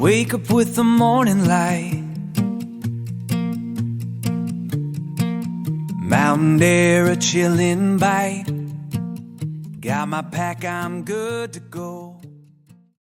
Wake up with the morning light, mountain air, a chilling bite. Got my pack, I'm good to go.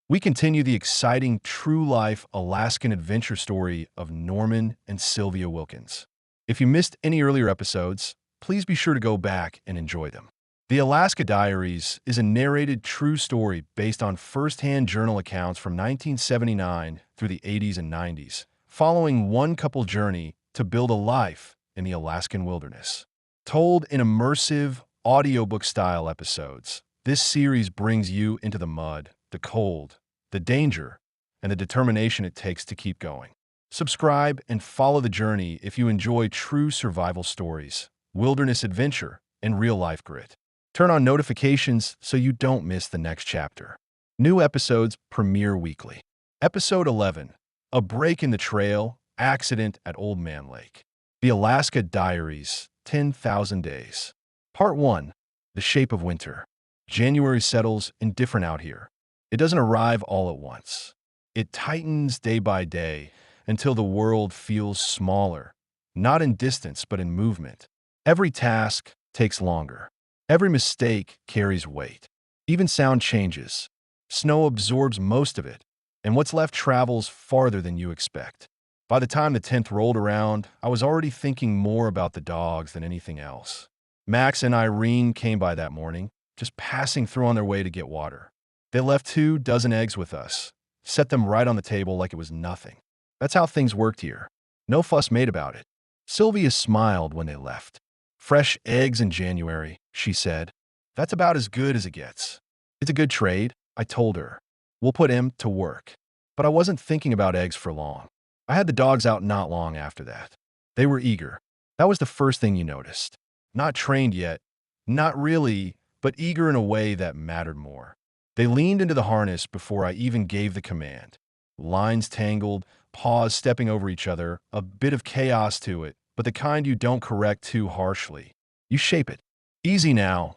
We continue the exciting true-life Alaskan adventure story of Norman and Sylvia Wilkins. If you missed any earlier episodes, please be sure to go back and enjoy them. The Alaska Diaries is a narrated true story based on first-hand journal accounts from 1979 through the 80s and 90s, following one couple's journey to build a life in the Alaskan wilderness. Told in immersive, audiobook-style episodes, this series brings you into the mud, the cold, the danger, and the determination it takes to keep going. Subscribe and follow the journey if you enjoy true survival stories, wilderness adventure, and real-life grit. Turn on notifications so you don't miss the next chapter. New episodes premiere weekly. Episode 11, A Break in the Trail, Accident at Old Man Lake. The Alaska Diaries, 10,000 Days. Part 1, The Shape of Winter. January settles indifferent out here. It doesn't arrive all at once. It tightens day by day until the world feels smaller, not in distance but in movement. Every task takes longer. Every mistake carries weight. Even sound changes. Snow absorbs most of it, and what's left travels farther than you expect. By the time the 10th rolled around, I was already thinking more about the dogs than anything else. Max and Irene came by that morning, just passing through on their way to get water. They left 24 eggs with us, set them right on the table like it was nothing. That's how things worked here. No fuss made about it. Sylvia smiled when they left. Fresh eggs in January, she said. That's about as good as it gets. It's a good trade, I told her. We'll put him to work. But I wasn't thinking about eggs for long. I had the dogs out not long after that. They were eager. That was the first thing you noticed. Not trained yet. Not really, but eager in a way that mattered more. They leaned into the harness before I even gave the command. Lines tangled, paws stepping over each other, a bit of chaos to it, but the kind you don't correct too harshly. You shape it. Easy now.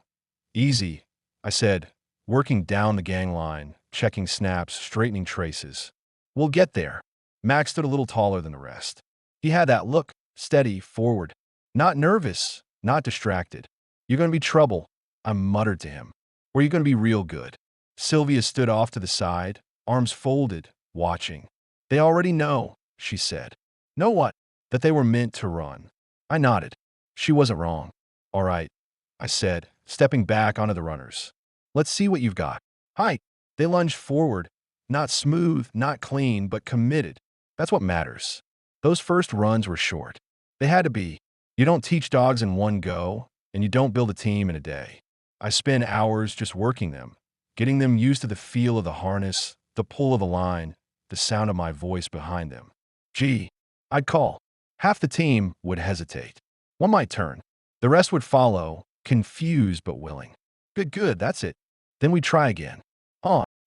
Easy, I said, working down the gang line, checking snaps, straightening traces. We'll get there. Max stood a little taller than the rest. He had that look, steady, forward. Not nervous, not distracted. You're going to be trouble, I muttered to him. Or you're going to be real good. Sylvia stood off to the side, arms folded, watching. They already know, she said. Know what? That they were meant to run. I nodded. She wasn't wrong. All right, I said, stepping back onto the runners. Let's see what you've got. Hi. They lunged forward. Not smooth, not clean, but committed. That's what matters. Those first runs were short. They had to be. You don't teach dogs in one go, and you don't build a team in a day. I spend hours just working them, getting them used to the feel of the harness, the pull of the line, the sound of my voice behind them. Gee, I'd call. Half the team would hesitate. One might turn. The rest would follow, confused but willing. Good, that's it. Then we'd try again.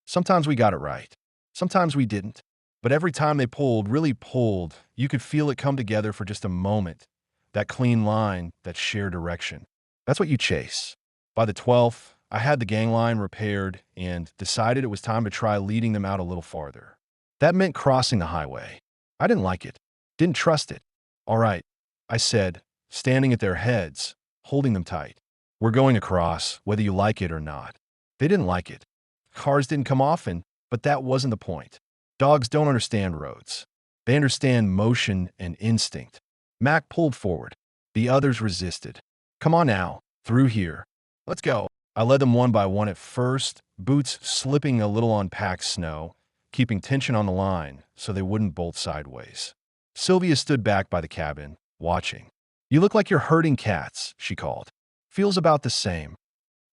Sometimes we got it right. Sometimes we didn't. But every time they pulled, really pulled, you could feel it come together for just a moment. That clean line, that shared direction. That's what you chase. By the 12th, I had the gang line repaired and decided it was time to try leading them out a little farther. That meant crossing the highway. I didn't like it. Didn't trust it. All right, I said, standing at their heads, holding them tight. We're going across, whether you like it or not. They didn't like it. Cars didn't come often, but that wasn't the point. Dogs don't understand roads. They understand motion and instinct. Mac pulled forward. The others resisted. Come on now, through here. Let's go. I led them one by one at first, boots slipping a little on packed snow, keeping tension on the line so they wouldn't bolt sideways. Sylvia stood back by the cabin, watching. You look like you're herding cats, she called. Feels about the same.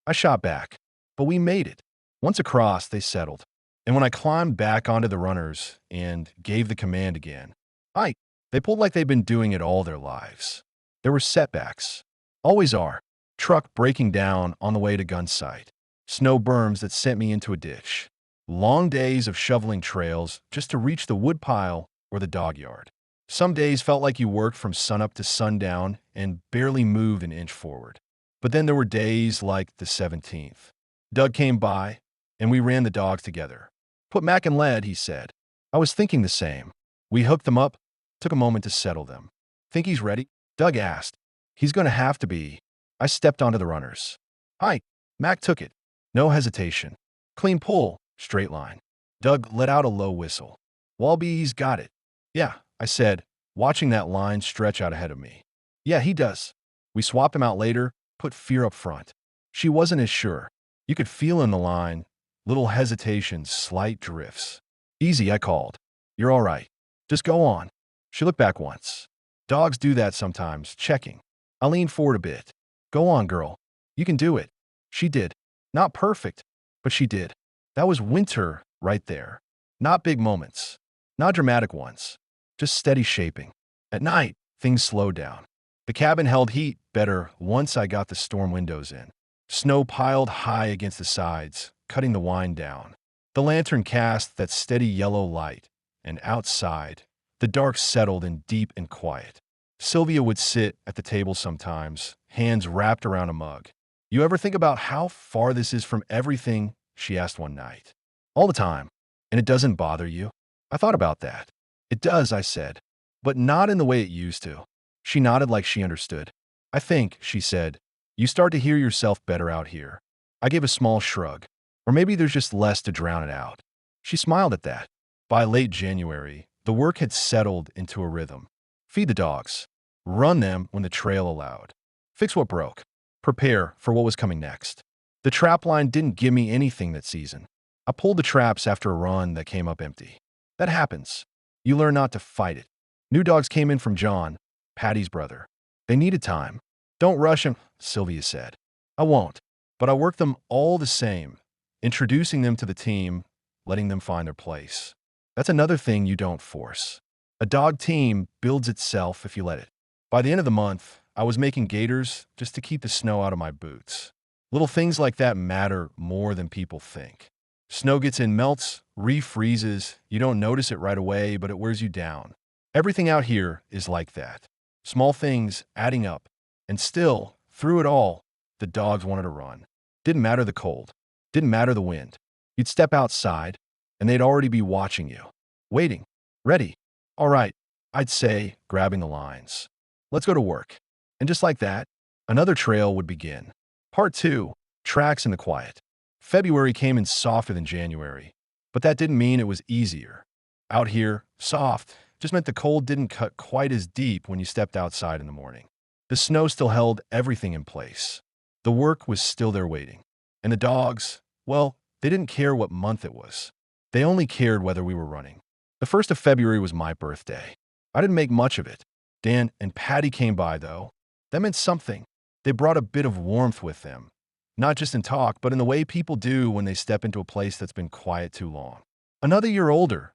I shot back, but we made it. Once across, they settled. And when I climbed back onto the runners and gave the command again, they pulled like they'd been doing it all their lives. There were setbacks. Always are. Truck breaking down on the way to gun sight. Snow berms that sent me into a ditch. Long days of shoveling trails just to reach the woodpile or the dog yard. Some days felt like you worked from sunup to sundown and barely moved an inch forward. But then there were days like the 17th. Doug came by, and we ran the dogs together. Put Mac in lead, he said. I was thinking the same. We hooked them up, took a moment to settle them. Think he's ready? Doug asked. He's going to have to be. I stepped onto the runners. Hi. Mac took it. No hesitation. Clean pull, straight line. Doug let out a low whistle. Walby's got it. Yeah, I said, watching that line stretch out ahead of me. Yeah, he does. We swapped him out later, put fear up front. She wasn't as sure. You could feel in the line, little hesitations, slight drifts. Easy, I called. You're all right. Just go on. She looked back once. Dogs do that sometimes, checking. I leaned forward a bit. Go on, girl. You can do it. She did. Not perfect, but she did. That was winter right there. Not big moments. Not dramatic ones. Just steady shaping. At night, things slowed down. The cabin held heat better once I got the storm windows in. Snow piled high against the sides, cutting the wine down. The lantern cast that steady yellow light, and outside, the dark settled in deep and quiet. Sylvia would sit at the table sometimes, hands wrapped around a mug. You ever think about how far this is from everything? She asked one night. All the time. And it doesn't bother you? I thought about that. It does, I said, but not in the way it used to. She nodded like she understood. I think, she said, you start to hear yourself better out here. I gave a small shrug. Or maybe there's just less to drown it out. She smiled at that. By late January, the work had settled into a rhythm. Feed the dogs. Run them when the trail allowed. Fix what broke. Prepare for what was coming next. The trap line didn't give me anything that season. I pulled the traps after a run that came up empty. That happens. You learn not to fight it. New dogs came in from John, Patty's brother. They needed time. Don't rush them, Sylvia said. I won't, but I work them all the same, introducing them to the team, letting them find their place. That's another thing you don't force. A dog team builds itself if you let it. By the end of the month, I was making gaiters just to keep the snow out of my boots. Little things like that matter more than people think. Snow gets in, melts, refreezes. You don't notice it right away, but it wears you down. Everything out here is like that. Small things adding up. And still, through it all, the dogs wanted to run. Didn't matter the cold. Didn't matter the wind. You'd step outside, and they'd already be watching you. Waiting. Ready. All right, I'd say, grabbing the lines. Let's go to work. And just like that, another trail would begin. Part 2, tracks in the quiet. February came in softer than January, but that didn't mean it was easier. Out here, soft just meant the cold didn't cut quite as deep when you stepped outside in the morning. The snow still held everything in place. The work was still there waiting. And the dogs, well, they didn't care what month it was. They only cared whether we were running. The 1st of February was my birthday. I didn't make much of it. Dan and Patty came by, though. That meant something. They brought a bit of warmth with them. Not just in talk, but in the way people do when they step into a place that's been quiet too long. Another year older,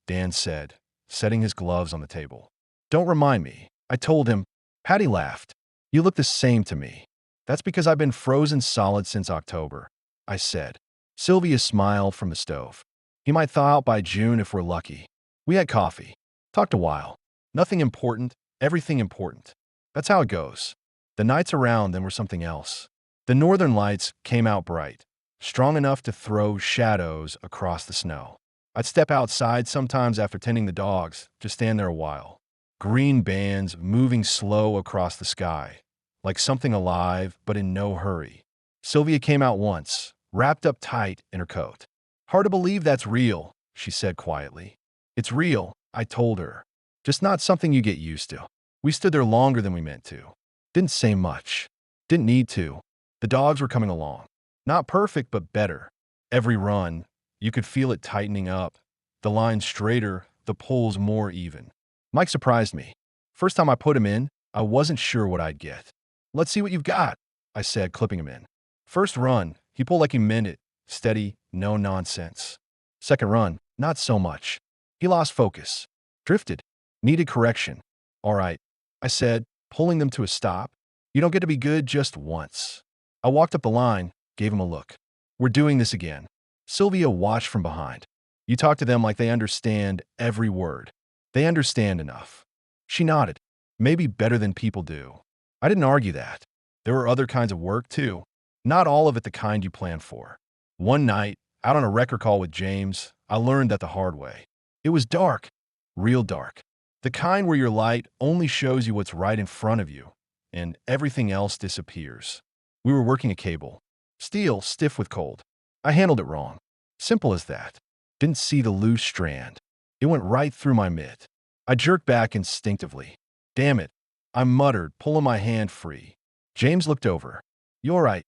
Dan said, setting his gloves on the table. Don't remind me. I told him. Patty laughed. You look the same to me. That's because I've been frozen solid since October, I said. Sylvia smiled from the stove. He might thaw out by June if we're lucky. We had coffee. Talked a while. Nothing important, everything important. That's how it goes. The nights around them were something else. The northern lights came out bright, strong enough to throw shadows across the snow. I'd step outside sometimes after tending the dogs, just stand there a while. Green bands moving slow across the sky, like something alive but in no hurry. Sylvia came out once, wrapped up tight in her coat. Hard to believe that's real, she said quietly. It's real, I told her. Just not something you get used to. We stood there longer than we meant to. Didn't say much. Didn't need to. The dogs were coming along. Not perfect, but better. Every run, you could feel it tightening up. The line straighter, the pulls more even. Mike surprised me. First time I put him in, I wasn't sure what I'd get. Let's see what you've got, I said, clipping him in. First run, he pulled like he meant it. Steady, no nonsense. Second run, not so much. He lost focus. Drifted. Needed correction. All right, I said, pulling them to a stop. You don't get to be good just once. I walked up the line, gave him a look. We're doing this again. Sylvia watched from behind. You talk to them like they understand every word. They understand enough. She nodded. Maybe better than people do. I didn't argue that. There were other kinds of work, too. Not all of it the kind you plan for. One night, out on a record call with James, I learned that the hard way. It was dark, real dark. The kind where your light only shows you what's right in front of you, and everything else disappears. We were working a cable. Steel, stiff with cold. I handled it wrong. Simple as that. Didn't see the loose strand. It went right through my mitt. I jerked back instinctively. Damn it, I muttered, pulling my hand free. James looked over. You all right?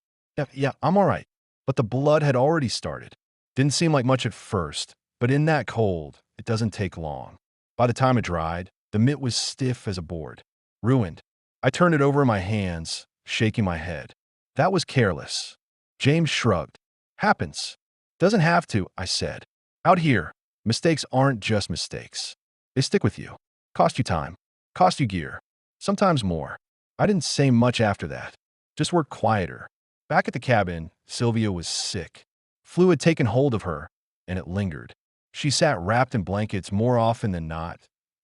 Yeah, I'm all right. But the blood had already started. Didn't seem like much at first, but in that cold, it doesn't take long. By the time it dried, the mitt was stiff as a board. Ruined. I turned it over in my hands, shaking my head. That was careless. James shrugged. Happens. Doesn't have to, I said. Out here, mistakes aren't just mistakes. They stick with you. Cost you time. Cost you gear. Sometimes more. I didn't say much after that. Just worked quieter. Back at the cabin, Sylvia was sick. Flu had taken hold of her, and it lingered. She sat wrapped in blankets more often than not,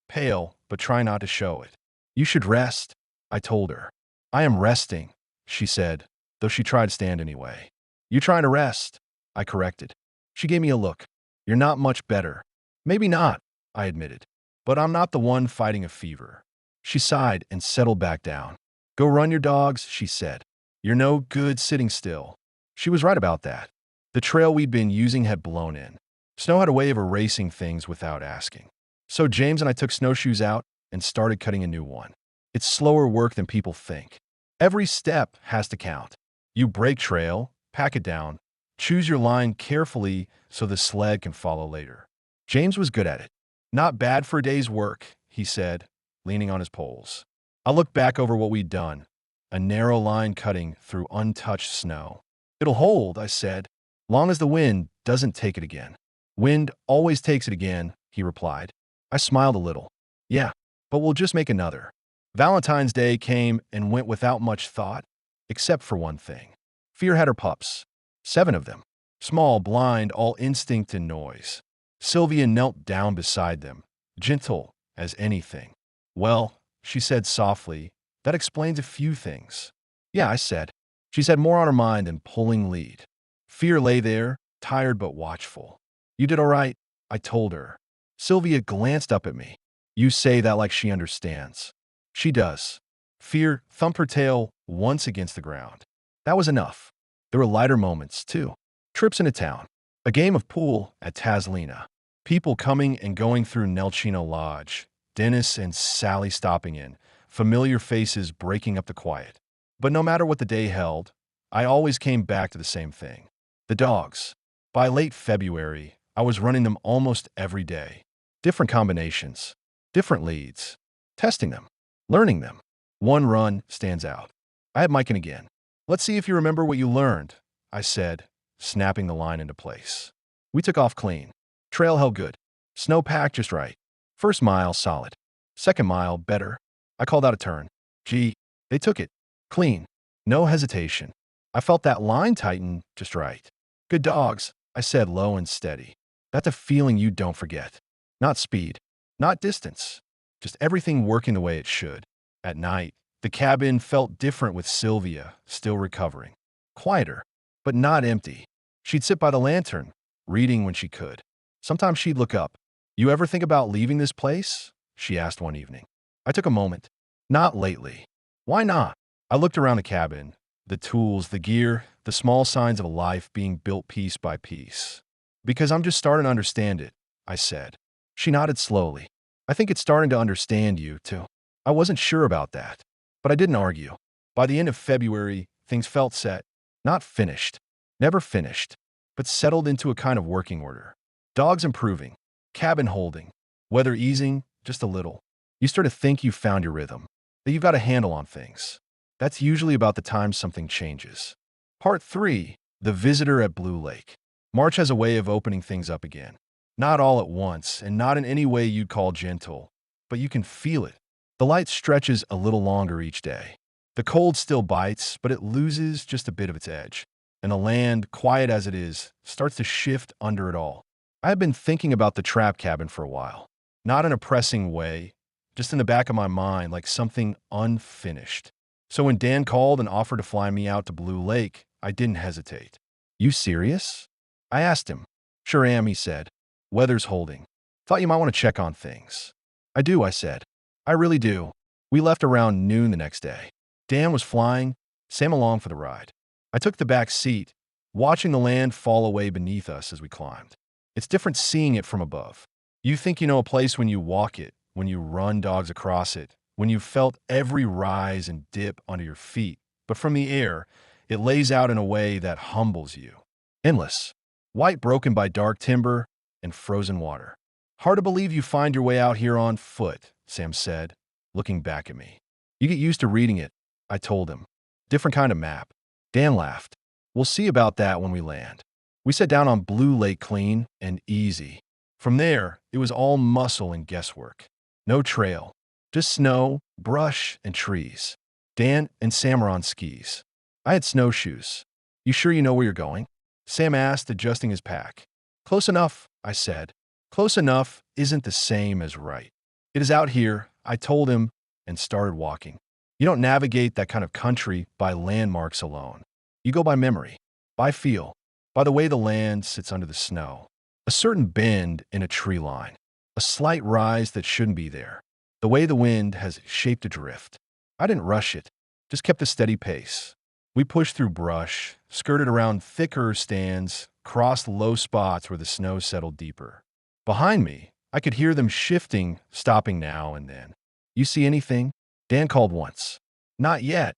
pale, but trying not to show it. You should rest, I told her. I am resting, she said, though she tried to stand anyway. You trying to rest? I corrected. She gave me a look. You're not much better. Maybe not, I admitted. But I'm not the one fighting a fever. She sighed and settled back down. Go run your dogs, she said. You're no good sitting still. She was right about that. The trail we'd been using had blown in. Snow had a way of erasing things without asking. So James and I took snowshoes out and started cutting a new one. It's slower work than people think. Every step has to count. You break trail, pack it down, choose your line carefully so the sled can follow later. James was good at it. Not bad for a day's work, he said, leaning on his poles. I looked back over what we'd done, a narrow line cutting through untouched snow. It'll hold, I said, long as the wind doesn't take it again. Wind always takes it again, he replied. I smiled a little. Yeah, but we'll just make another. Valentine's Day came and went without much thought, except for one thing. Fear had her pups. 7 of them. Small, blind, all instinct and noise. Sylvia knelt down beside them, gentle as anything. Well, she said softly, that explains a few things. Yeah, I said. She's had more on her mind than pulling lead. Fear lay there, tired but watchful. You did all right, I told her. Sylvia glanced up at me. You say that like she understands. She does. Fear thumped her tail once against the ground. That was enough. There were lighter moments, too. Trips into town. A game of pool at Taslina. People coming and going through Nelchino Lodge. Dennis and Sally stopping in. Familiar faces breaking up the quiet. But no matter what the day held, I always came back to the same thing. The dogs. By late February, I was running them almost every day. Different combinations. Different leads. Testing them. Learning them. One run stands out. I had Mikan again. Let's see if you remember what you learned, I said, snapping the line into place. We took off clean. Trail held good. Snowpack just right. First mile, solid. Second mile, better. I called out a turn. Gee, they took it. Clean. No hesitation. I felt that line tighten just right. Good dogs, I said low and steady. That's a feeling you don't forget. Not speed. Not distance. Just everything working the way it should. At night, the cabin felt different with Sylvia, still recovering. Quieter, but not empty. She'd sit by the lantern, reading when she could. Sometimes she'd look up. You ever think about leaving this place? She asked one evening. I took a moment. Not lately. Why not? I looked around the cabin, the tools, the gear, the small signs of a life being built piece by piece. Because I'm just starting to understand it, I said. She nodded slowly. I think it's starting to understand you, too. I wasn't sure about that, but I didn't argue. By the end of February, things felt set. Not finished. Never finished, but settled into a kind of working order. Dogs improving. Cabin holding. Weather easing, just a little. You start to think you've found your rhythm, that you've got a handle on things. That's usually about the time something changes. Part 3. The Visitor at Blue Lake. March has a way of opening things up again. Not all at once, and not in any way you'd call gentle, but you can feel it. The light stretches a little longer each day. The cold still bites, but it loses just a bit of its edge. And the land, quiet as it is, starts to shift under it all. I had been thinking about the trap cabin for a while. Not in a pressing way, just in the back of my mind like something unfinished. So when Dan called and offered to fly me out to Blue Lake, I didn't hesitate. You serious? I asked him. Sure am, he said. Weather's holding. Thought you might want to check on things. I do, I said. I really do. We left around noon the next day. Dan was flying, Sam along for the ride. I took the back seat, watching the land fall away beneath us as we climbed. It's different seeing it from above. You think you know a place when you walk it, when you run dogs across it, when you've felt every rise and dip under your feet. But from the air, it lays out in a way that humbles you. Endless. White broken by dark timber and frozen water. Hard to believe you find your way out here on foot, Sam said, looking back at me. You get used to reading it, I told him. Different kind of map. Dan laughed. We'll see about that when we land. We sat down on Blue Lake clean and easy. From there, it was all muscle and guesswork. No trail. Just snow, brush, and trees. Dan and Sam are on skis. I had snowshoes. You sure you know where you're going? Sam asked, adjusting his pack. Close enough, I said. Close enough isn't the same as right. It is out here, I told him, and started walking. You don't navigate that kind of country by landmarks alone. You go by memory, by feel, by the way the land sits under the snow. A certain bend in a tree line, a slight rise that shouldn't be there, the way the wind has shaped a drift. I didn't rush it, just kept a steady pace. We pushed through brush, skirted around thicker stands, crossed low spots where the snow settled deeper. Behind me, I could hear them shifting, stopping now and then. You see anything? Dan called once. Not yet,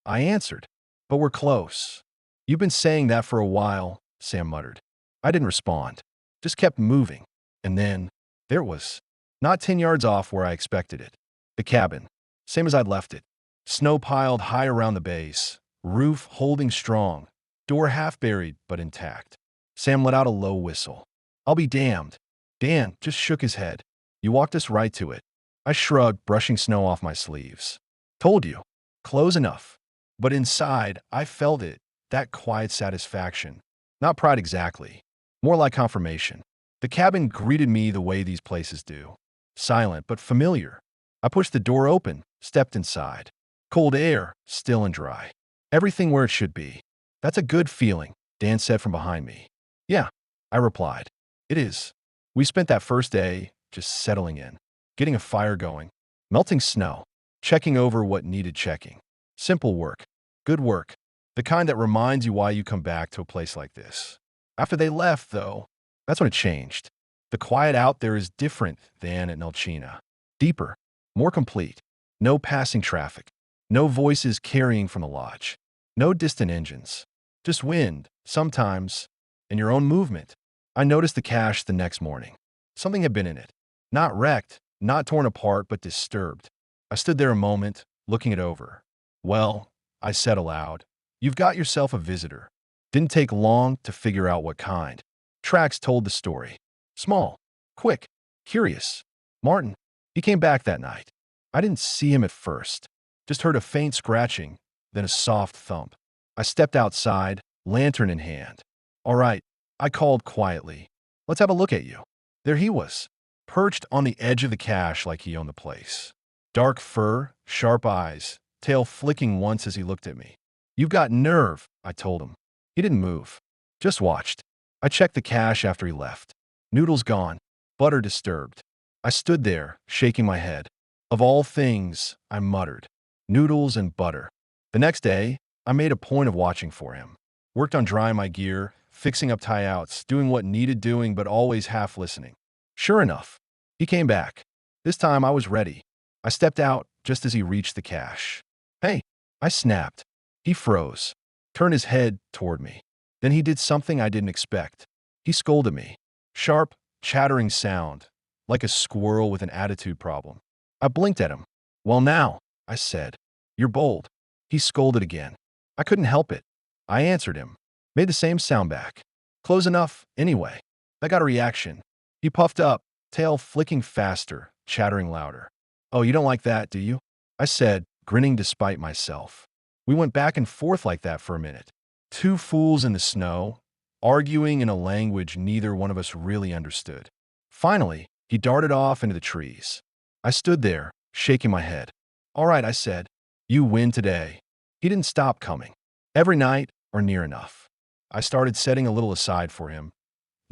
I answered, but we're close. You've been saying that for a while, Sam muttered. I didn't respond, just kept moving. And then, there it was, not 10 yards off where I expected it. The cabin, same as I'd left it. Snow piled high around the base, roof holding strong, door half buried but intact. Sam let out a low whistle. I'll be damned. Dan just shook his head. You walked us right to it. I shrugged, brushing snow off my sleeves. Told you. Close enough. But inside, I felt it, that quiet satisfaction. Not pride exactly. More like confirmation. The cabin greeted me the way these places do. Silent but familiar. I pushed the door open, stepped inside. Cold air, still and dry. Everything where it should be. That's a good feeling, Dan said from behind me. Yeah, I replied. It is. We spent that first day just settling in, getting a fire going, melting snow, checking over what needed checking. Simple work. Good work. The kind that reminds you why you come back to a place like this. After they left, though, that's when it changed. The quiet out there is different than at Nelchina. Deeper, more complete. No passing traffic. No voices carrying from the lodge. No distant engines. Just wind, sometimes, and your own movement. I noticed the cache the next morning. Something had been in it. Not wrecked, not torn apart, but disturbed. I stood there a moment, looking it over. Well, I said aloud, you've got yourself a visitor. Didn't take long to figure out what kind. Tracks told the story. Small, quick, curious. Martin, he came back that night. I didn't see him at first. Just heard a faint scratching, then a soft thump. I stepped outside, lantern in hand. All right, I called quietly. Let's have a look at you. There he was, perched on the edge of the cache like he owned the place. Dark fur, sharp eyes, tail flicking once as he looked at me. You've got nerve, I told him. He didn't move, just watched. I checked the cache after he left. Noodles gone, butter disturbed. I stood there, shaking my head. Of all things, I muttered. Noodles and butter. The next day, I made a point of watching for him. Worked on drying my gear, fixing up tie-outs, doing what needed doing but always half listening. Sure enough, he came back. This time I was ready. I stepped out just as he reached the cache. Hey, I snapped. He froze, turned his head toward me. Then he did something I didn't expect. He scolded me. Sharp, chattering sound, like a squirrel with an attitude problem. I blinked at him. Well now, I said. You're bold. He scolded again. I couldn't help it. I answered him. Made the same sound back. Close enough, anyway. I got a reaction. He puffed up, tail flicking faster, chattering louder. Oh, you don't like that, do you? I said, grinning despite myself. We went back and forth like that for a minute. Two fools in the snow, arguing in a language neither one of us really understood. Finally, he darted off into the trees. I stood there, shaking my head. All right, I said. You win today. He didn't stop coming. Every night, or near enough. I started setting a little aside for him.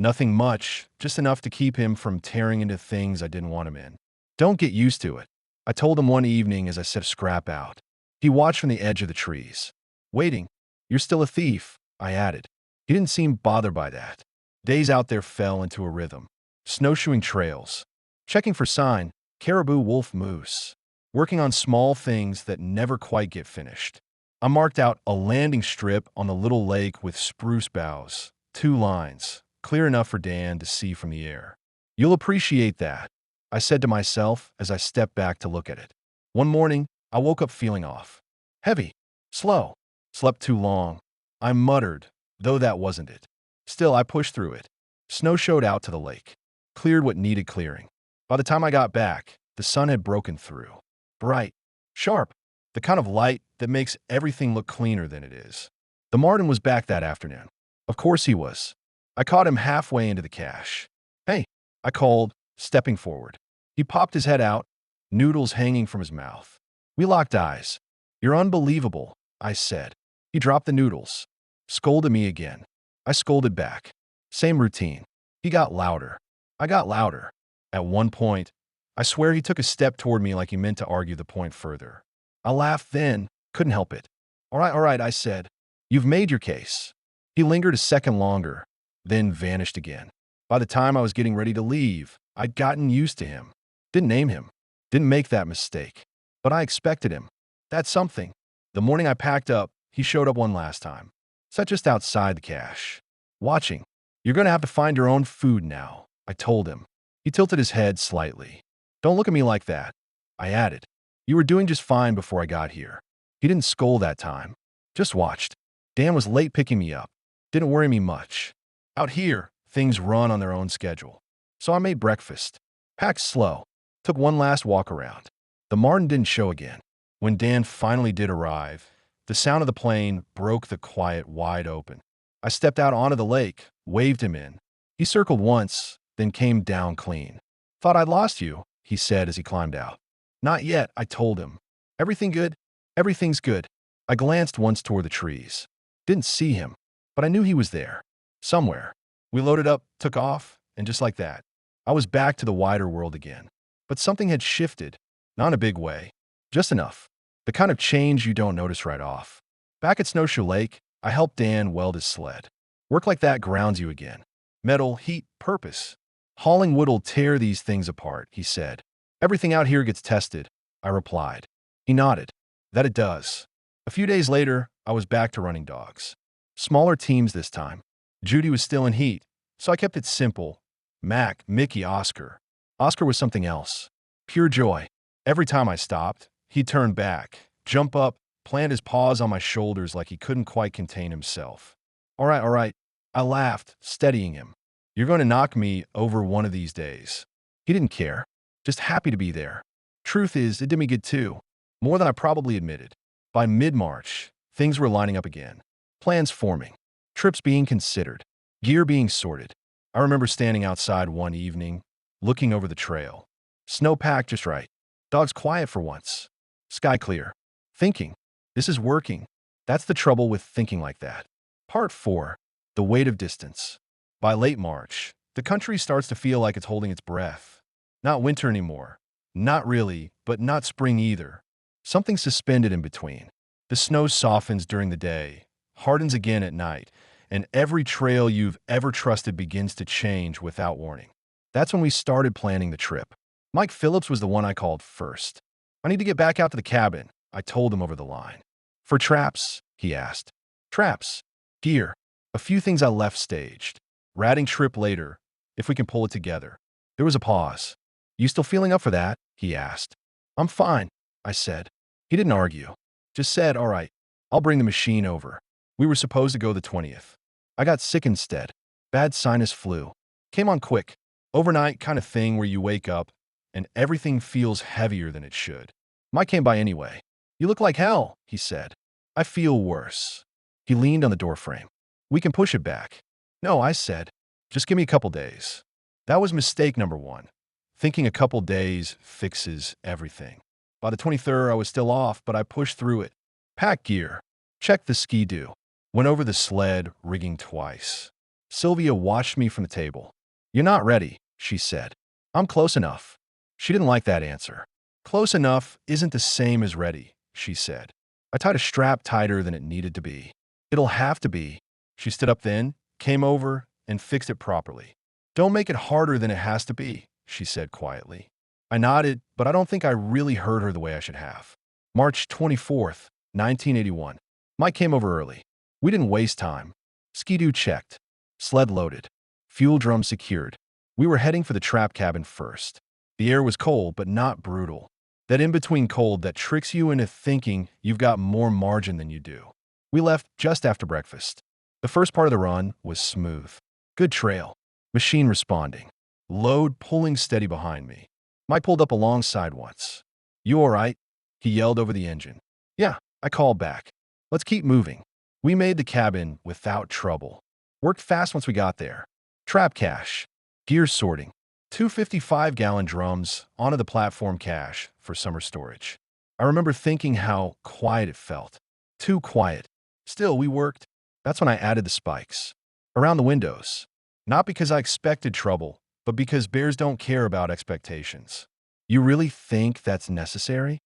Nothing much, just enough to keep him from tearing into things I didn't want him in. Don't get used to it, I told him one evening as I set a scrap out. He watched from the edge of the trees. Waiting. You're still a thief, I added. He didn't seem bothered by that. Days out there fell into a rhythm. Snowshoeing trails. Checking for sign, caribou, wolf, moose. Working on small things that never quite get finished. I marked out a landing strip on the little lake with spruce boughs. 2 lines, clear enough for Dan to see from the air. You'll appreciate that, I said to myself as I stepped back to look at it. One morning, I woke up feeling off. Heavy. Slow. Slept too long. I muttered, though that wasn't it. Still, I pushed through it. Snow showed out to the lake. Cleared what needed clearing. By the time I got back, the sun had broken through. Bright. Sharp. The kind of light that makes everything look cleaner than it is. The Martin was back that afternoon. Of course he was. I caught him halfway into the cache. Hey, I called, stepping forward. He popped his head out, noodles hanging from his mouth. We locked eyes. You're unbelievable, I said. He dropped the noodles. Scolded me again. I scolded back. Same routine. He got louder. I got louder. At one point, I swear he took a step toward me like he meant to argue the point further. I laughed then, couldn't help it. All right, I said. You've made your case. He lingered a second longer, then vanished again. By the time I was getting ready to leave, I'd gotten used to him. Didn't name him. Didn't make that mistake. But I expected him. That's something. The morning I packed up, he showed up one last time. Sat just outside the cache. Watching. You're going to have to find your own food now, I told him. He tilted his head slightly. Don't look at me like that, I added. You were doing just fine before I got here. He didn't scold that time. Just watched. Dan was late picking me up. Didn't worry me much. Out here, things run on their own schedule. So I made breakfast. Packed slow. Took one last walk around. The Martin didn't show again. When Dan finally did arrive, the sound of the plane broke the quiet wide open. I stepped out onto the lake, waved him in. He circled once, then came down clean. Thought I'd lost you, he said as he climbed out. Not yet, I told him. Everything good? Everything's good. I glanced once toward the trees. Didn't see him, but I knew he was there. Somewhere. We loaded up, took off, and just like that, I was back to the wider world again. But something had shifted. Not in a big way. Just enough. The kind of change you don't notice right off. Back at Snowshoe Lake, I helped Dan weld his sled. Work like that grounds you again. Metal, heat, purpose. Hauling wood'll tear these things apart, he said. Everything out here gets tested, I replied. He nodded. That it does. A few days later, I was back to running dogs. Smaller teams this time. Judy was still in heat, so I kept it simple. Mac, Mickey, Oscar. Oscar was something else. Pure joy. Every time I stopped, he'd turn back, jump up, plant his paws on my shoulders like he couldn't quite contain himself. All right, I laughed, steadying him. You're going to knock me over one of these days. He didn't care. Just happy to be there. Truth is, it did me good too. More than I probably admitted. By mid-March, things were lining up again. Plans forming. Trips being considered. Gear being sorted. I remember standing outside one evening, looking over the trail. Snow packed just right. Dogs quiet for once. Sky clear. Thinking. This is working. That's the trouble with thinking like that. Part 4. The weight of distance. By late March, the country starts to feel like it's holding its breath. Not winter anymore. Not really, but not spring either. Something suspended in between. The snow softens during the day, hardens again at night, and every trail you've ever trusted begins to change without warning. That's when we started planning the trip. Mike Phillips was the one I called first. I need to get back out to the cabin, I told him over the line. For traps, he asked. Traps. Gear. A few things I left staged. Ratting trip later, if we can pull it together. There was a pause. You still feeling up for that? He asked. I'm fine, I said. He didn't argue. Just said, all right, I'll bring the machine over. We were supposed to go the 20th. I got sick instead. Bad sinus flu. Came on quick. Overnight kind of thing where you wake up and everything feels heavier than it should. Mike came by anyway. You look like hell, he said. I feel worse. He leaned on the doorframe. We can push it back. No, I said. Just give me a couple days. That was mistake number 1. Thinking a couple days fixes everything. By the 23rd, I was still off, but I pushed through it. Packed gear. Checked the ski-doo. Went over the sled, rigging twice. Sylvia watched me from the table. "You're not ready," she said. "I'm close enough." She didn't like that answer. "Close enough isn't the same as ready," she said. I tied a strap tighter than it needed to be. "It'll have to be." She stood up then, came over, and fixed it properly. "Don't make it harder than it has to be," she said quietly. I nodded, but I don't think I really heard her the way I should have. March 24th, 1981. Mike came over early. We didn't waste time. Ski-Doo checked. Sled loaded. Fuel drum secured. We were heading for the trap cabin first. The air was cold, but not brutal. That in-between cold that tricks you into thinking you've got more margin than you do. We left just after breakfast. The first part of the run was smooth. Good trail. Machine responding. Load pulling steady behind me. Mike pulled up alongside once. "You all right?" He yelled over the engine. "Yeah," I called back. "Let's keep moving." We made the cabin without trouble. Worked fast once we got there. Trap cache. Gear sorting. 255-gallon drums onto the platform cache for summer storage. I remember thinking how quiet it felt. Too quiet. Still, we worked. That's when I added the spikes. Around the windows. Not because I expected trouble, but because bears don't care about expectations. "You really think that's necessary?"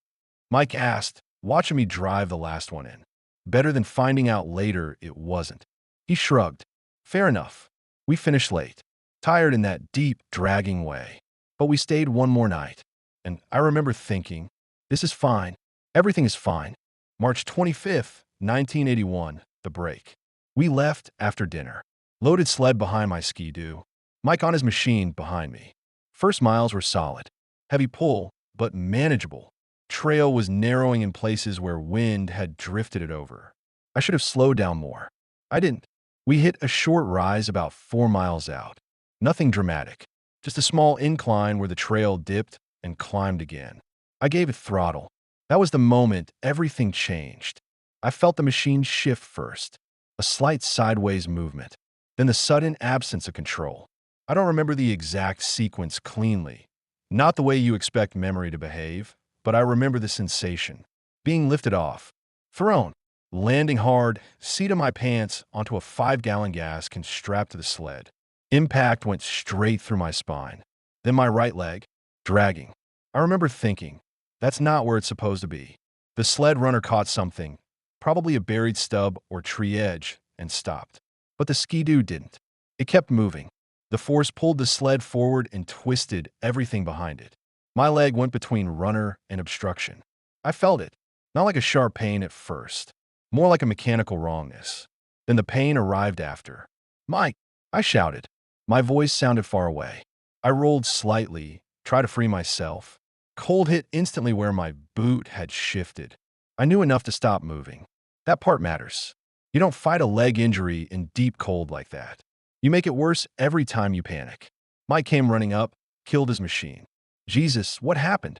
Mike asked, watching me drive the last one in. Better than finding out later it wasn't. He shrugged. "Fair enough." We finished late, tired in that deep, dragging way. But we stayed one more night. And I remember thinking, this is fine. Everything is fine. March 25th, 1981, the break. We left after dinner. Loaded sled behind my Ski-Doo. Mike on his machine behind me. First miles were solid. Heavy pull, but manageable. Trail was narrowing in places where wind had drifted it over. I should have slowed down more. I didn't. We hit a short rise about 4 miles out. Nothing dramatic. Just a small incline where the trail dipped and climbed again. I gave it throttle. That was the moment everything changed. I felt the machine shift first. A slight sideways movement. Then the sudden absence of control. I don't remember the exact sequence cleanly. Not the way you expect memory to behave, but I remember the sensation. Being lifted off. Thrown. Landing hard, seat of my pants onto a 5-gallon gas can strap to the sled. Impact went straight through my spine. Then my right leg, dragging. I remember thinking, that's not where it's supposed to be. The sled runner caught something, probably a buried stub or tree edge, and stopped. But the Ski-Doo didn't. It kept moving. The force pulled the sled forward and twisted everything behind it. My leg went between runner and obstruction. I felt it, not like a sharp pain at first, more like a mechanical wrongness. Then the pain arrived after. "Mike!" I shouted. My voice sounded far away. I rolled slightly, tried to free myself. Cold hit instantly where my boot had shifted. I knew enough to stop moving. That part matters. You don't fight a leg injury in deep cold like that. You make it worse every time you panic. Mike came running up, killed his machine. "Jesus, what happened?"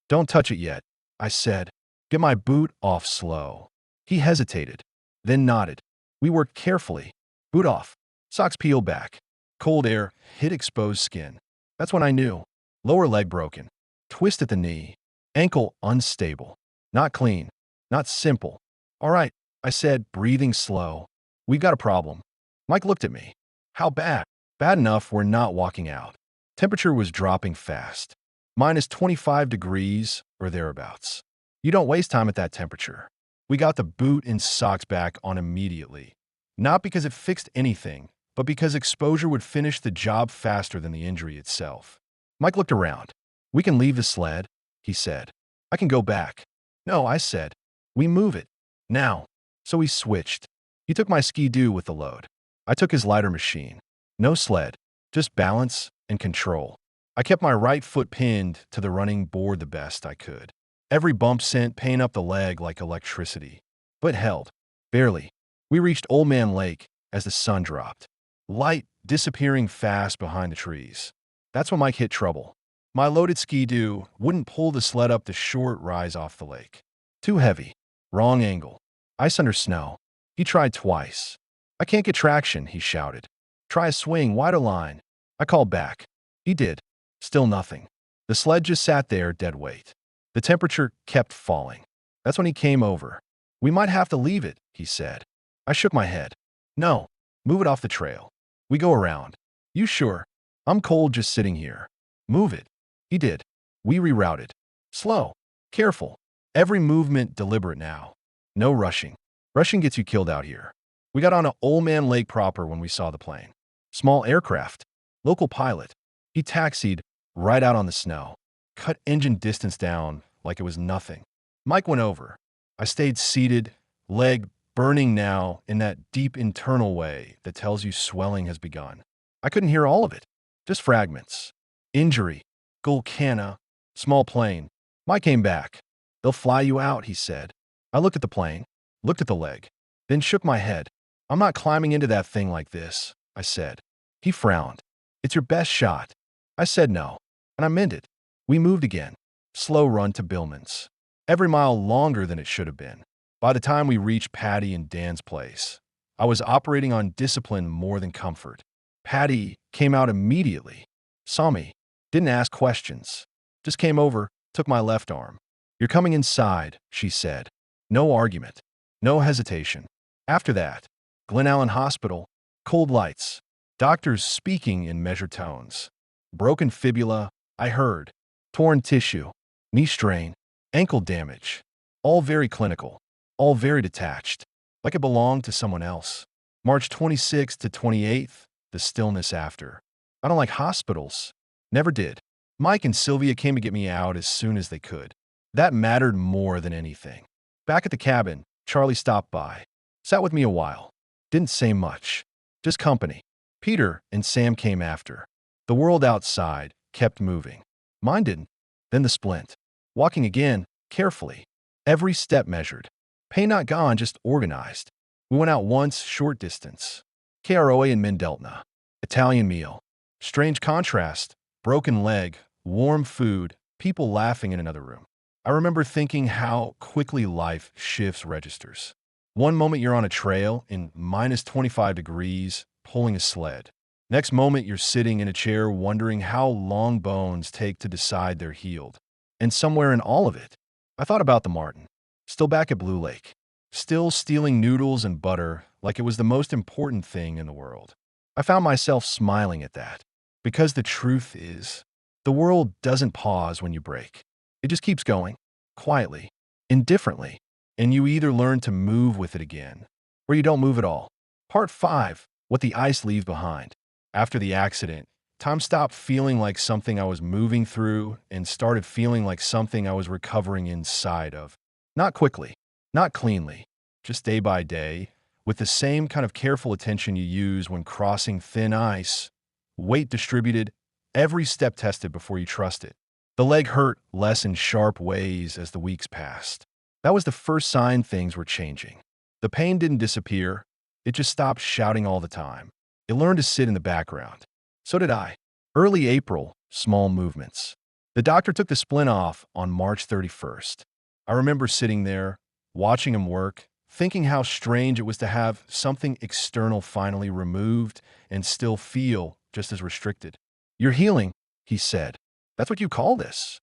"Don't touch it yet," I said. "Get my boot off slow." He hesitated, then nodded. We worked carefully. Boot off. Socks peeled back. Cold air hit exposed skin. That's when I knew. Lower leg broken. Twist at the knee. Ankle unstable. Not clean. Not simple. "All right," I said, breathing slow. "We've got a problem." Mike looked at me. "How bad?" "Bad enough we're not walking out." Temperature was dropping fast. Minus 25 degrees or thereabouts. You don't waste time at that temperature. We got the boot and socks back on immediately. Not because it fixed anything, but because exposure would finish the job faster than the injury itself. Mike looked around. "We can leave the sled," he said. "I can go back." "No," I said. "We move it. Now." So we switched. He took my Ski-Doo with the load. I took his lighter machine. No sled, just balance and control. I kept my right foot pinned to the running board the best I could. Every bump sent pain up the leg like electricity. But held. Barely. We reached Old Man Lake as the sun dropped. Light disappearing fast behind the trees. That's when Mike hit trouble. My loaded Ski-Doo wouldn't pull the sled up the short rise off the lake. Too heavy. Wrong angle. Ice under snow. He tried twice. "I can't get traction," he shouted. "Try a swing, wider line." I called back. He did. Still nothing. The sled just sat there, dead weight. The temperature kept falling. That's when he came over. "We might have to leave it," he said. I shook my head. "No. Move it off the trail." We go around. You sure? I'm cold just sitting here. Move it. He did. We rerouted. Slow. Careful. Every movement deliberate now. No rushing. Rushing gets you killed out here. We got on a Old Man Lake proper when we saw the plane. Small aircraft. Local pilot. He taxied right out on the snow. Cut engine distance down like it was nothing. Mike went over. I stayed seated, leg burning now in that deep internal way that tells you swelling has begun. I couldn't hear all of it, just fragments. Injury, Gulcana, small plane. Mike came back. They'll fly you out, he said. I looked at the plane, looked at the leg, then shook my head. I'm not climbing into that thing like this, I said. He frowned. It's your best shot. I said no, and I meant it. We moved again. Slow run to Billman's. Every mile longer than it should have been. By the time we reached Patty and Dan's place, I was operating on discipline more than comfort. Patty came out immediately, saw me, didn't ask questions, just came over, took my left arm. You're coming inside, she said. No argument, no hesitation. After that, Glen Allen Hospital, cold lights, doctors speaking in measured tones. Broken fibula, I heard, torn tissue, knee strain, ankle damage, all very clinical. All very detached, like it belonged to someone else. March 26th to 28th, the stillness after. I don't like hospitals. Never did. Mike and Sylvia came to get me out as soon as they could. That mattered more than anything. Back at the cabin, Charlie stopped by. Sat with me a while. Didn't say much. Just company. Peter and Sam came after. The world outside kept moving. Mine didn't. Then the splint. Walking again, carefully. Every step measured. Pain not gone, just organized. We went out once, short distance. KROA in Mendeltna. Italian meal. Strange contrast. Broken leg. Warm food. People laughing in another room. I remember thinking how quickly life shifts registers. One moment you're on a trail in minus 25 degrees, pulling a sled. Next moment you're sitting in a chair wondering how long bones take to decide they're healed. And somewhere in all of it, I thought about the Martin. Still back at Blue Lake. Still stealing noodles and butter like it was the most important thing in the world. I found myself smiling at that. Because the truth is, the world doesn't pause when you break. It just keeps going, quietly, indifferently, and you either learn to move with it again, or you don't move at all. Part 5, What the Ice Leaves Behind. After the accident, time stopped feeling like something I was moving through and started feeling like something I was recovering inside of. Not quickly, not cleanly, just day by day, with the same kind of careful attention you use when crossing thin ice, weight distributed, every step tested before you trust it. The leg hurt less in sharp ways as the weeks passed. That was the first sign things were changing. The pain didn't disappear, it just stopped shouting all the time. It learned to sit in the background. So did I. Early April, small movements. The doctor took the splint off on March 31st. I remember sitting there, watching him work, thinking how strange it was to have something external finally removed and still feel just as restricted. You're healing, he said. That's what you call this?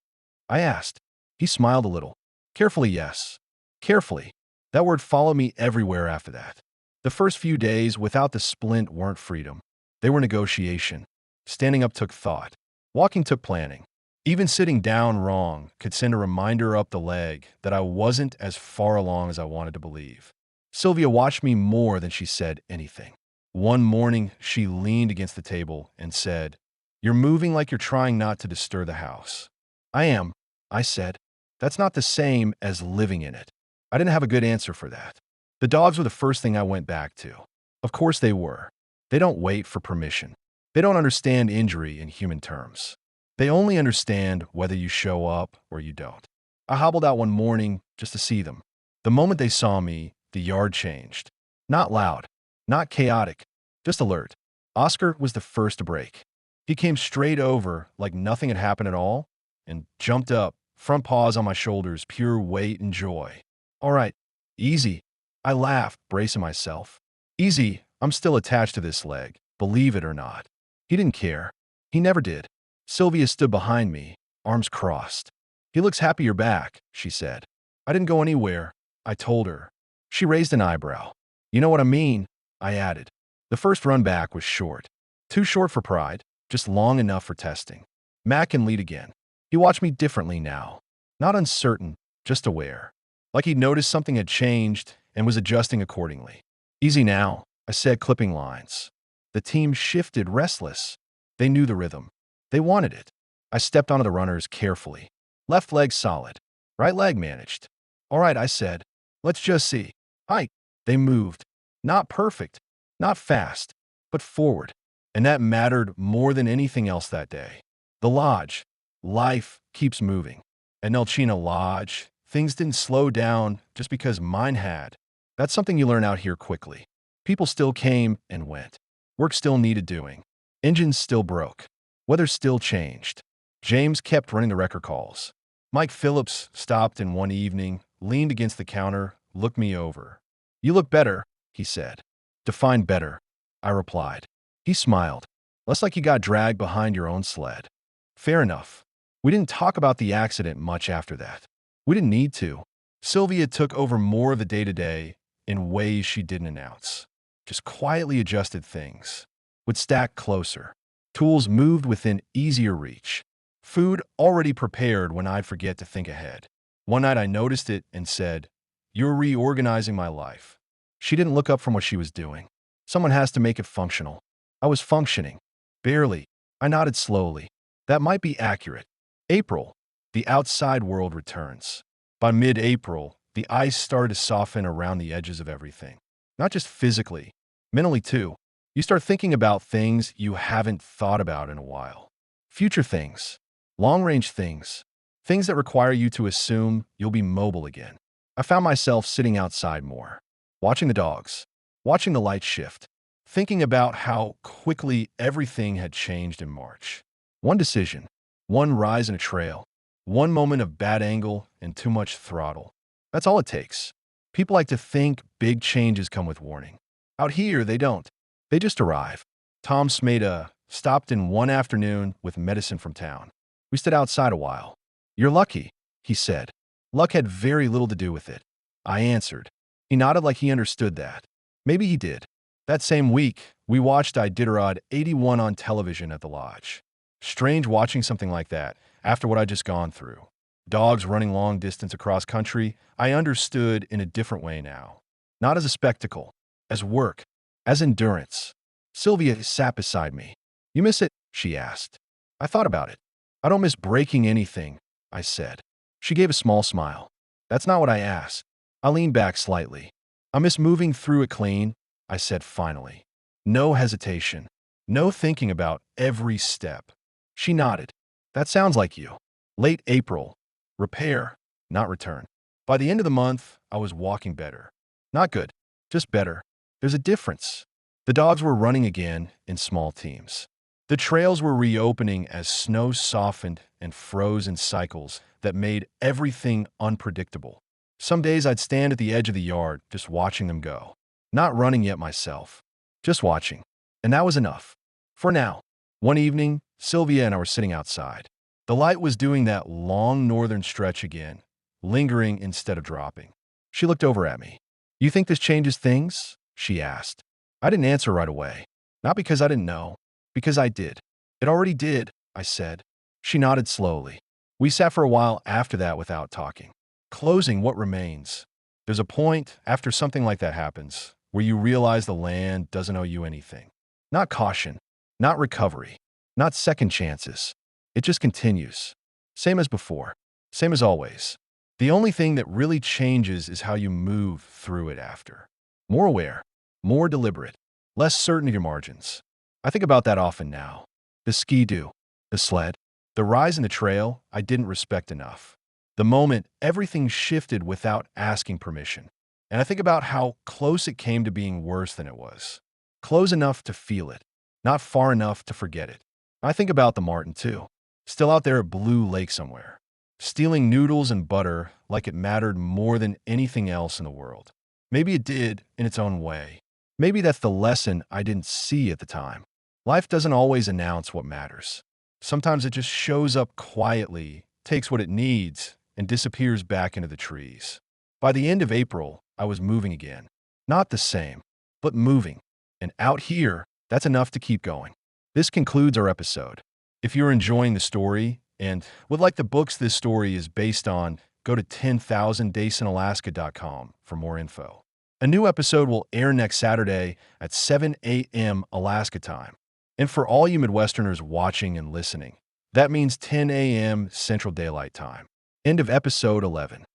I asked. He smiled a little. Carefully, yes. Carefully. That word followed me everywhere after that. The first few days without the splint weren't freedom. They were negotiation. Standing up took thought. Walking took planning. Even sitting down wrong could send a reminder up the leg that I wasn't as far along as I wanted to believe. Sylvia watched me more than she said anything. One morning, she leaned against the table and said, "You're moving like you're trying not to disturb the house." "I am," I said. "That's not the same as living in it." I didn't have a good answer for that. The dogs were the first thing I went back to. Of course they were. They don't wait for permission. They don't understand injury in human terms. They only understand whether you show up or you don't. I hobbled out one morning just to see them. The moment they saw me, the yard changed. Not loud, not chaotic, just alert. Oscar was the first to break. He came straight over like nothing had happened at all and jumped up, front paws on my shoulders, pure weight and joy. "All right, easy." I laughed, bracing myself. "Easy, I'm still attached to this leg, believe it or not." He didn't care. He never did. Sylvia stood behind me, arms crossed. "He looks happy you're back," she said. "I didn't go anywhere," I told her. She raised an eyebrow. "You know what I mean," I added. The first run back was short. Too short for pride, just long enough for testing. Matt can lead again. He watched me differently now. Not uncertain, just aware. Like he'd noticed something had changed and was adjusting accordingly. Easy now, I said, clipping lines. The team shifted, restless. They knew the rhythm. They wanted it. I stepped onto the runners carefully. Left leg solid. Right leg managed. All right, I said. Let's just see. Hike. They moved. Not perfect. Not fast. But forward. And that mattered more than anything else that day. The lodge. Life keeps moving. At Nelchina Lodge, things didn't slow down just because mine had. That's something you learn out here quickly. People still came and went. Work still needed doing. Engines still broke. Weather still changed. James kept running the record calls. Mike Phillips stopped in one evening, leaned against the counter, looked me over. "You look better," he said. "Define better," I replied. He smiled. "Less like you got dragged behind your own sled." Fair enough. We didn't talk about the accident much after that. We didn't need to. Sylvia took over more of the day-to-day in ways she didn't announce. Just quietly adjusted things. Would stack closer. Tools moved within easier reach. Food already prepared when I'd forget to think ahead. One night I noticed it and said, "You're reorganizing my life." She didn't look up from what she was doing. Someone has to make it functional. I was functioning. Barely. I nodded slowly. That might be accurate. April. The outside world returns. By mid-April, the ice started to soften around the edges of everything. Not just physically, mentally too. You start thinking about things you haven't thought about in a while. Future things. Long-range things. Things that require you to assume you'll be mobile again. I found myself sitting outside more. Watching the dogs. Watching the lights shift. Thinking about how quickly everything had changed in March. One decision. One rise in a trail. One moment of bad angle and too much throttle. That's all it takes. People like to think big changes come with warning. Out here, they don't. They just arrive. Tom Smeda stopped in one afternoon with medicine from town. We stood outside a while. "You're lucky," he said. Luck had very little to do with it. I answered. He nodded like he understood that. Maybe he did. That same week, we watched Iditarod 81 on television at the lodge. Strange watching something like that after what I'd just gone through. Dogs running long distance across country, I understood in a different way now. Not as a spectacle, as work, as endurance. Sylvia sat beside me. "You miss it?" she asked. I thought about it. "I don't miss breaking anything," I said. She gave a small smile. "That's not what I asked." I leaned back slightly. "I miss moving through it clean," I said finally. No hesitation. No thinking about every step. She nodded. "That sounds like you." Late April. Repair, not return. By the end of the month, I was walking better. Not good, just better. There's a difference. The dogs were running again in small teams. The trails were reopening as snow softened and froze in cycles that made everything unpredictable. Some days I'd stand at the edge of the yard just watching them go. Not running yet myself, just watching. And that was enough. For now. One evening, Sylvia and I were sitting outside. The light was doing that long northern stretch again, lingering instead of dropping. She looked over at me. "You think this changes things?" she asked. I didn't answer right away. Not because I didn't know, because I did. "It already did," I said. She nodded slowly. We sat for a while after that without talking. Closing what remains. There's a point after something like that happens where you realize the land doesn't owe you anything. Not caution, not recovery, not second chances. It just continues. Same as before. Same as always. The only thing that really changes is how you move through it after. More aware, more deliberate, less certain of your margins. I think about that often now. The ski-doo, the sled, the rise in the trail I didn't respect enough. The moment everything shifted without asking permission. And I think about how close it came to being worse than it was. Close enough to feel it, not far enough to forget it. I think about the marten too. Still out there at Blue Lake somewhere. Stealing noodles and butter like it mattered more than anything else in the world. Maybe it did in its own way. Maybe that's the lesson I didn't see at the time. Life doesn't always announce what matters. Sometimes it just shows up quietly, takes what it needs, and disappears back into the trees. By the end of April, I was moving again. Not the same, but moving. And out here, that's enough to keep going. This concludes our episode. If you're enjoying the story and would like the books this story is based on, go to 10,000daysinalaska.com for more info. A new episode will air next Saturday at 7 a.m. Alaska time. And for all you Midwesterners watching and listening, that means 10 a.m. Central Daylight Time. End of episode 11.